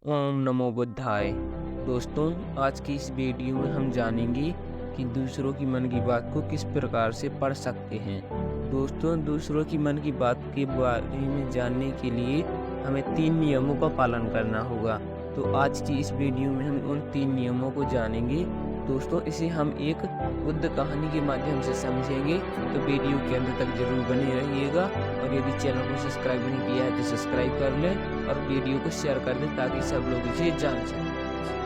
ओम नमो बुद्धाय। दोस्तों, आज की इस वीडियो में हम जानेंगे कि दूसरों की मन की बात को किस प्रकार से पढ़ सकते हैं। दोस्तों, दूसरों की मन की बात के बारे में जानने के लिए हमें 3 नियमों का पालन करना होगा। तो आज की इस वीडियो में हम उन 3 नियमों को जानेंगे। दोस्तों, इसे हम एक बुद्ध कहानी के माध्यम से समझेंगे, तो वीडियो के अंत तक जरूर बने रहिएगा। और यदि चैनल को सब्सक्राइब नहीं किया है तो सब्सक्राइब कर लें और वीडियो को शेयर कर दें ताकि सब लोग इसे जान सकें।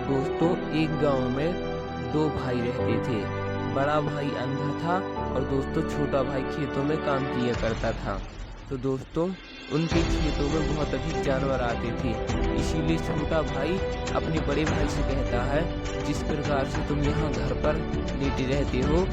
दोस्तों, एक गांव में 2 भाई रहते थे। बड़ा भाई अंधा था और दोस्तों छोटा भाई खेतों में काम किया करता था। तो दोस्तों, उनके खेतों में बहुत अधिक जानवर आते थे। इसीलिए छोटा भाई अपने बड़े भाई से कहता है, जिस प्रकार से तुम यहाँ घर पर लेटे रहते हो,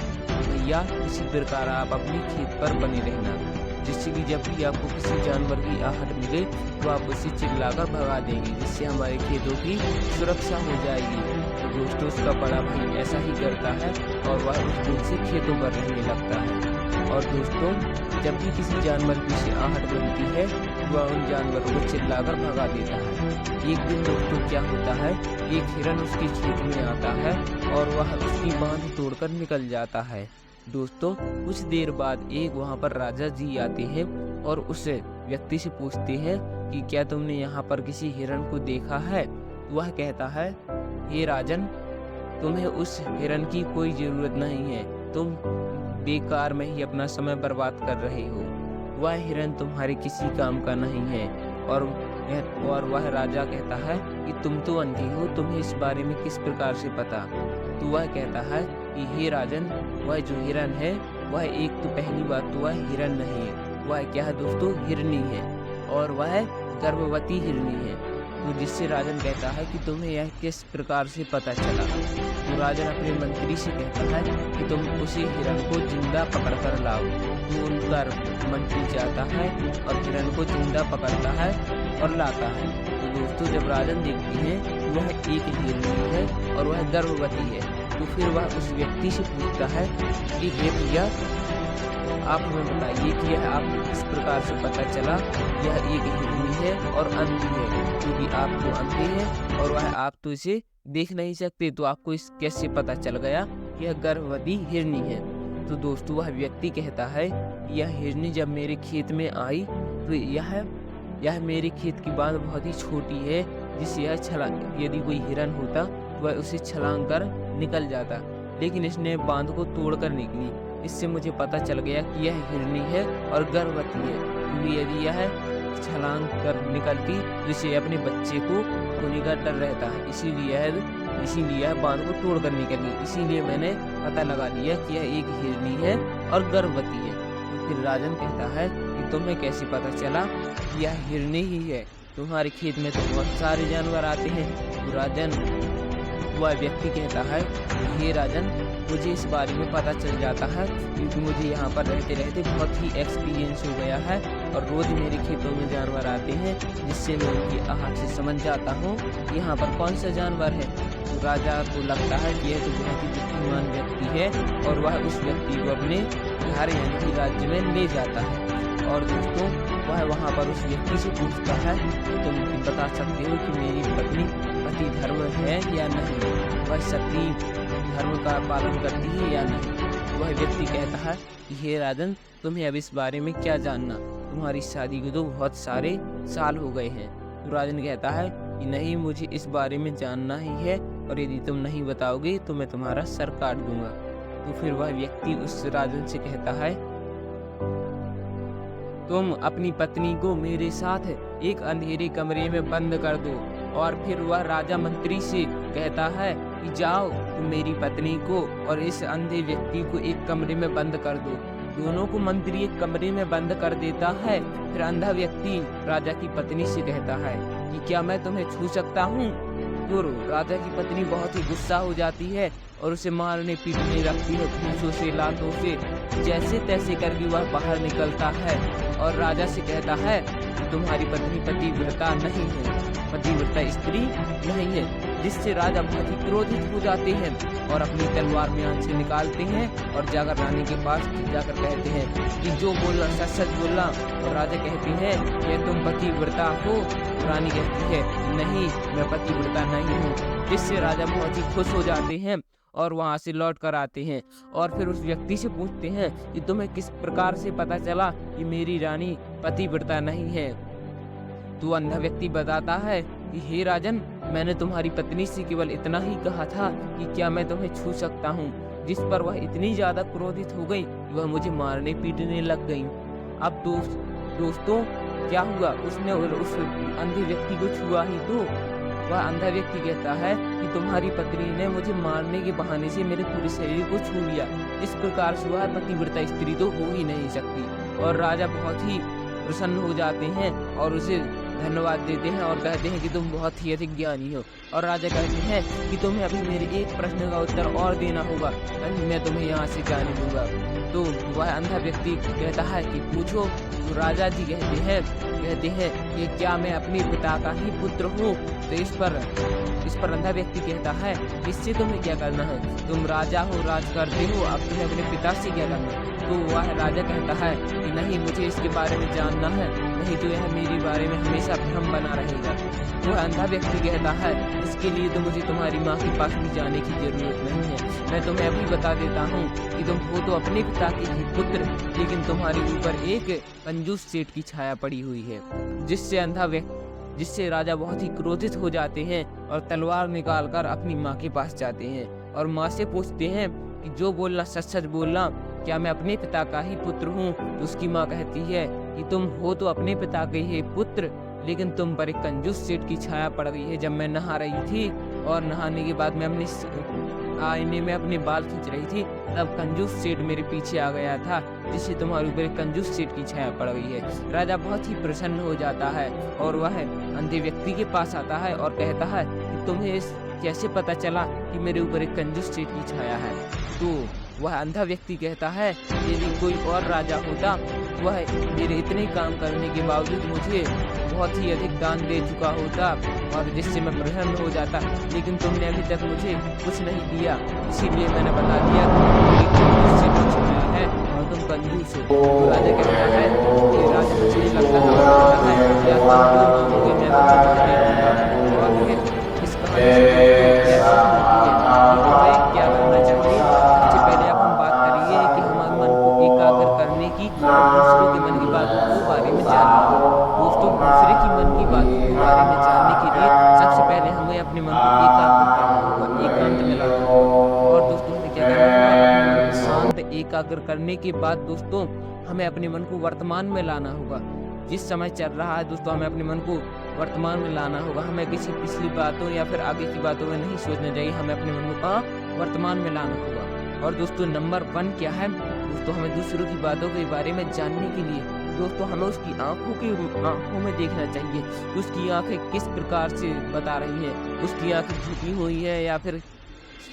भैया इसी प्रकार आप अपने खेत पर बने रहना, जिससे कि जब भी आपको किसी जानवर की आहट मिले तो आप उसे चिल्लाकर भगा देंगे, जिससे हमारे खेतों की सुरक्षा हो जाएगी। तो दोस्तों, उसका बड़ा भाई ऐसा ही करता है और वह उस दिन से खेतों पर रहने लगता है। और दोस्तों, जब भी किसी जानवर की से आहट बनती है वह उन जानवरों को चिल्लाकर भगा देता है। एक दिन दोस्तों क्या होता है, एक हिरन उसके खेत में आता है और वह उसकी बांध तोड़कर निकल जाता है। दोस्तों, कुछ देर बाद एक वहाँ पर राजा जी आते हैं और उस व्यक्ति से पूछते हैं कि क्या तुमने यहाँ पर किसी हिरन को देखा है। वह कहता है, हे राजन, तुम्हें उस हिरन की कोई जरूरत नहीं है, तुम बेकार में ही अपना समय बर्बाद कर रहे हो। वह हिरन तुम्हारे किसी काम का नहीं है। और वह राजा कहता है कि तुम तो अंधी हो, तुम्हें इस बारे में किस प्रकार से पता। तो वह कहता है कि हे राजन, वह जो हिरन है वह एक तो पहली बात तो वह हिरन नहीं है, वह क्या है दोस्तों, हिरनी है और वह गर्भवती हिरनी है। तो जिससे राजन कहता है कि तुम्हें यह किस प्रकार से पता चला। तो राजन अपने मंत्री से कहता है कि तुम उसी हिरन को जिंदा पकड़ कर लाओ। तो उनका मंत्री जाता है और हिरन को जिंदा पकड़ता है और लाता है। तो दोस्तों, जब राजन देखते हैं कि वह एक हिरनी है और वह गर्भवती है, तो फिर वह उस व्यक्ति से पूछता है कि हे भैया, आप हमें बताइए कि यह आपको किस प्रकार से पता चला यह एक हिरनी है और अंधी है, क्योंकि आप तो अंधे हैं और वह आप तो इसे देख नहीं सकते, तो आपको इस कैसे पता चल गया कि यह गर्भवती हिरनी है। तो दोस्तों, वह व्यक्ति कहता है कि यह हिरनी जब मेरे खेत में आई तो यह मेरे खेत की बांध बहुत ही छोटी है, जिससे यह छलांग, यदि कोई हिरन होता तो वह उसे छलांग कर निकल जाता, लेकिन इसने बांध को तोड़कर निकली। इससे मुझे पता चल गया कि यह हिरनी है और गर्भवती है, क्योंकि यदि यह छलांग कर निकलती तो इसे अपने बच्चे को खोने का डर रहता है। इसीलिए यह बांध को तोड़कर निकली। इसीलिए मैंने पता लगा लिया कि यह एक हिरनी है और गर्भवती है। तो फिर राजन कहता है कि तुम्हें कैसे पता चला कि यह हिरनी ही है, तुम्हारे खेत में तो बहुत सारे जानवर आते हैं। तो वह व्यक्ति कहता है, हे राजन, मुझे इस बारे में पता चल जाता है, क्योंकि मुझे यहाँ पर रहते रहते बहुत ही एक्सपीरियंस हो गया है और रोज मेरे खेतों में जानवर आते हैं, जिससे मैं उनकी आहट से समझ जाता हूँ यहाँ पर कौन सा जानवर है। तो राजा को लगता है कि यह तो बहुत ही बुद्धिमान व्यक्ति है और वह उस व्यक्ति को अपने घर यानी कि राज्य में ले जाता है। और दोस्तों, वह वहाँ पर उस व्यक्ति से पूछता है, तुम बता सकते हो कि मेरी पत्नी पति धर्म है या नहीं, वह सती धर्म का पालन करती है या नहीं। वह व्यक्ति कहता है कि हे राजन, तुम्हें अब इस बारे में क्या जानना, तुम्हारी शादी को तो बहुत सारे साल हो गए हैं। तो राजन कहता है कि नहीं, मुझे इस बारे में जानना ही है और यदि तुम नहीं बताओगे तो मैं तुम्हारा सर काट दूंगा। तो फिर वह व्यक्ति उस राजन से कहता है, तुम अपनी पत्नी को मेरे साथ एक अंधेरे कमरे में बंद कर दो। और फिर वह राजा मंत्री से कहता है कि जाओ, तुम मेरी पत्नी को और इस अंधे व्यक्ति को एक कमरे में बंद कर दो। दोनों को मंत्री एक कमरे में बंद कर देता है। फिर अंधा व्यक्ति राजा की पत्नी से कहता है कि क्या मैं तुम्हें छू सकता हूँ। तो राजा की पत्नी बहुत ही गुस्सा हो जाती है और उसे मारने पीटने लगती है, घूंसों से, लातों से, जैसे तैसे करके वह बाहर निकलता है और राजा से कहता है कि तुम्हारी पत्नी पतिव्रता नहीं है, पतिव्रता स्त्री नहीं है, जिससे राजा बहुत ही क्रोधित हो जाते हैं और अपनी तलवार म्यान से निकालते हैं और जाकर रानी के पास जाकर कहते हैं कि जो बोलना सच सच बोलना। और राजा कहते हैं कि तुम पतिव्रता हो। रानी कहती है नहीं, मैं पतिव्रता नहीं हूँ। जिससे राजा बहुत ही खुश हो जाते हैं और वहाँ से लौट कर आते हैं और फिर उस व्यक्ति से पूछते हैं कि तुम्हें किस प्रकार से पता चला कि मेरी रानी पतिव्रता नहीं है। तो अंधा व्यक्ति बताता है कि हे राजन, मैंने तुम्हारी पत्नी से केवल इतना ही कहा था कि क्या मैं तुम्हें छू सकता हूँ, जिस पर वह इतनी ज्यादा क्रोधित हो गई कि वह मुझे मारने पीटने लग गई। अब दोस्तों क्या हुआ, उसने उस अंधे व्यक्ति को छुआ ही तो। वह अंधा व्यक्ति कहता है कि तुम्हारी पत्नी ने मुझे मारने के बहाने से मेरे पूरे शरीर को छू लिया। इस प्रकार से वह पतिव्रता स्त्री तो हो ही नहीं सकती। और राजा बहुत ही प्रसन्न हो जाते हैं और उसे धन्यवाद देते हैं और कहते हैं कि तुम बहुत ही अधिक ज्ञानी हो। और राजा कहते हैं कि तुम्हें अभी मेरे एक प्रश्न का उत्तर और देना होगा, तभी मैं तुम्हें यहाँ से जाने दूंगा। तो वह अंधा व्यक्ति कहता है कि पूछो। तो राजा जी कहते हैं कि क्या मैं अपने पिता का ही पुत्र हूँ। तो इस पर अंधा व्यक्ति कहता है इससे तुम्हें क्या करना है, तुम राजा हो, राज करते हो, अब तुम्हें अपने पिता से क्या करना है। तो वह राजा कहता है कि नहीं, मुझे इसके बारे में जानना है, नहीं तो यह मेरे बारे में हमेशा भ्रम बना रहेगा। तो वह अंधा व्यक्ति कहता है इसके लिए तो मुझे तुम्हारी माँ के पास भी जाने की जरूरत नहीं है। मैं तुम्हें अभी बता देता हूँ कि तुम हो तो अपने पिता के ही पुत्र, लेकिन तुम्हारे ऊपर एक कंजूस सेठ की छाया पड़ी हुई है। जिससे राजा बहुत ही क्रोधित हो जाते हैं और तलवार निकालकर अपनी माँ के पास जाते हैं और माँ से पूछते हैं कि जो बोलना सच सच बोलना, क्या मैं अपने पिता का ही पुत्र हूँ। तो उसकी माँ कहती है कि तुम हो तो अपने पिता के ही पुत्र, लेकिन तुम पर एक कंजूस सेठ की छाया पड़ गई है। जब मैं नहा रही थी और नहाने के बाद मैं अपने आईने में अपने बाल खींच रही थी, तब कंजूस सेठ मेरे पीछे आ गया था, जिससे तुम्हारे ऊपर एक कंजूस सेठ की छाया पड़ गई है। राजा बहुत ही प्रसन्न हो जाता है और वह अंधे व्यक्ति के पास आता है और कहता है कि तुम्हें कैसे पता चला कि मेरे ऊपर एक कंजूस सेठ की छाया है। तो वह अंधा व्यक्ति कहता है यदि कोई और राजा होता, वह मेरे इतने काम करने के बावजूद मुझे बहुत ही अधिक दान दे चुका होता और जिससे मैं प्रसन्न हो जाता, लेकिन तुमने अभी तक मुझे कुछ नहीं दिया, इसीलिए मैंने बता दिया कि कंजूस से कुछ आया है और तुम कंजूस हो। तो राजा कहता है कि राजा मुझे लगता है या तुम जो मांगोगे मैं तुम्हें दे दूंगा। और फिर इस कहानी से हमें क्या करना चाहिए। सबसे पहले अब हम बात करेंगे कि हमारे मन को एकाग्र करने की और दूसरों के मन की बातों के बारे में जानने की। दोस्तों, दूसरे की मन की बातों के बारे में जानने के लिए सबसे पहले हमें अपने मन को एकाग्र करना होगा, एकांत में लाना होगा। और दोस्तों हमें क्या करना होगा, शांत एकाग्र करने के बाद दोस्तों हमें अपने मन को वर्तमान में लाना होगा। जिस समय चल रहा है दोस्तों, हमें अपने मन को वर्तमान में लाना होगा। हमें किसी पिछली बातों या फिर आगे की बातों में नहीं सोचना चाहिए, हमें अपने मन को वर्तमान में लाना होगा। और दोस्तों नंबर 1 क्या है दोस्तों, हमें दूसरों की बातों के बारे में जानने के लिए दोस्तों हमें उसकी आंखों में देखना चाहिए, उसकी आंखें किस प्रकार से बता रही हैं, उसकी आंखें झुकी हुई है या फिर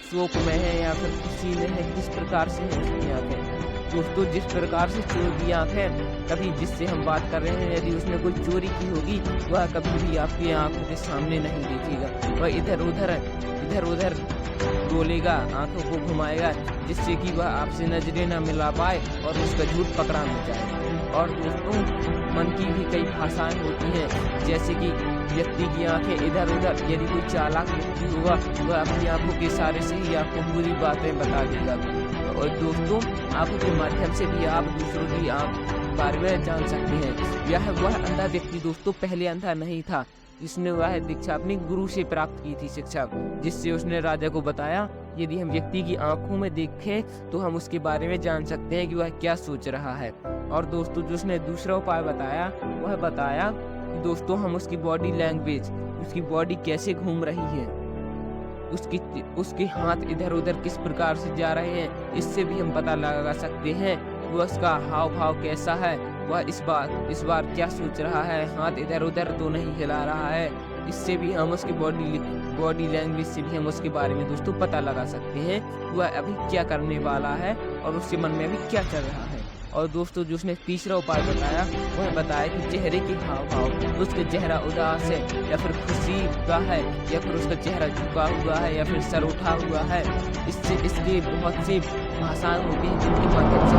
शोक में है या फिर खुशी में है, किस प्रकार से है उसकी आंखें। दोस्तों जिस प्रकार से चोर की आंखें, कभी जिससे हम बात कर रहे हैं यदि उसने कोई चोरी की होगी, वह कभी भी आपकी आंखों के सामने नहीं देखेगा, वह इधर उधर डोलेगा, आंखों को घुमाएगा, जिससे कि वह आपसे नजरें न मिला पाए और उसका झूठ पकड़ा न जाए। और दोस्तों मन की भी कई भाषाएं होती हैं, जैसे कि व्यक्ति की आंखें इधर उधर, यदि कोई चालाक व्यक्ति होगा वह अपनी आंखों के इशारे से ही आपको पूरी बातें बता देगा। और दोस्तों आंखों के माध्यम से भी आप दूसरों की बारे में जान सकते हैं। वह अंधा व्यक्ति दोस्तों पहले अंधा नहीं था, इसने वह दीक्षा अपने गुरु से प्राप्त की थी शिक्षा, जिससे उसने राजा को बताया यदि हम व्यक्ति की आंखों में देखें तो हम उसके बारे में जान सकते हैं कि वह क्या सोच रहा है। और दोस्तों जो उसने दूसरा उपाय बताया, वह बताया कि दोस्तों हम उसकी बॉडी लैंग्वेज, उसकी बॉडी कैसे घूम रही है, उसके हाथ इधर उधर किस प्रकार से जा रहे हैं, इससे भी हम पता लगा सकते हैं वह उसका हाव भाव कैसा है, वह इस बार क्या सोच रहा है, हाथ इधर उधर तो नहीं हिला रहा है। इससे भी हम उसकी बॉडी लैंग्वेज से भी हम उसके बारे में दोस्तों पता लगा सकते हैं वह अभी क्या करने वाला है और उसके मन में अभी क्या चल रहा है। दोस्तों जब हम अपने मन को एकाग्र करते हैं, और दोस्तों जो उसने तीसरा उपाय बताया वह बताया कि चेहरे के हाव भाव, उसका चेहरा उदास है या फिर खुशी का है या फिर उसका चेहरा झुका हुआ है या फिर सर उठा हुआ है। इसके बहुत से भाषाएं होती हैं जिनके माध्यम से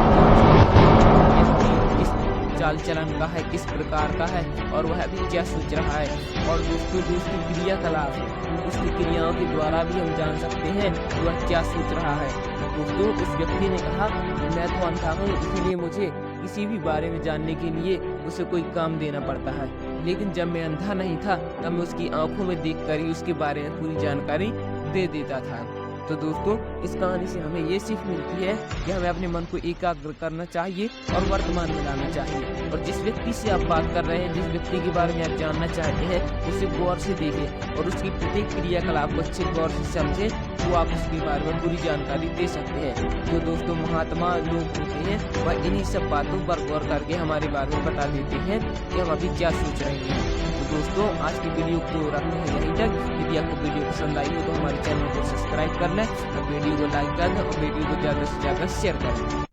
व्यक्ति किस चाल चलन का है, किस प्रकार का है और वह अभी क्या सोच रहा है। और दोस्तों जो उसकी क्रियाकलाप है, उसकी क्रियाओं के द्वारा भी हम जान सकते हैं कि वह क्या सोच रहा है। दोस्तों उस व्यक्ति ने कहा मैं तो अंधा हूँ, इसीलिए मुझे किसी भी बारे में जानने के लिए उसे कोई काम देना पड़ता है, लेकिन जब मैं अंधा नहीं था तब मैं उसकी आंखों में देखकर ही उसके बारे में पूरी जानकारी दे देता था। तो दोस्तों इस कहानी से हमें ये सीख मिलती है कि हमें अपने मन को एकाग्र करना चाहिए और वर्तमान में लाना चाहिए। और जिस व्यक्ति से आप बात कर रहे हैं, जिस व्यक्ति के बारे में आप जानना चाहते हैं, उसे गौर से देखें और उसकी प्रत्येक क्रियाकलाप को अच्छे गौर से समझें, तो आप उसके बारे में पूरी जानकारी दे सकते हैं। जो दोस्तों महात्मा लोग होते हैं वह इन्हीं सब बातों पर गौर करके हमारे बारे में बता देते हैं कि हम अभी क्या सोच रहे हैं। तो दोस्तों आज की वीडियो को रखते हैं यहीं तक। यदि आपको वीडियो पसंद आई हो तो हमारे चैनल को सब्सक्राइब कर लें और वीडियो को लाइक कर दें और वीडियो को ज़्यादा से ज़्यादा शेयर करें।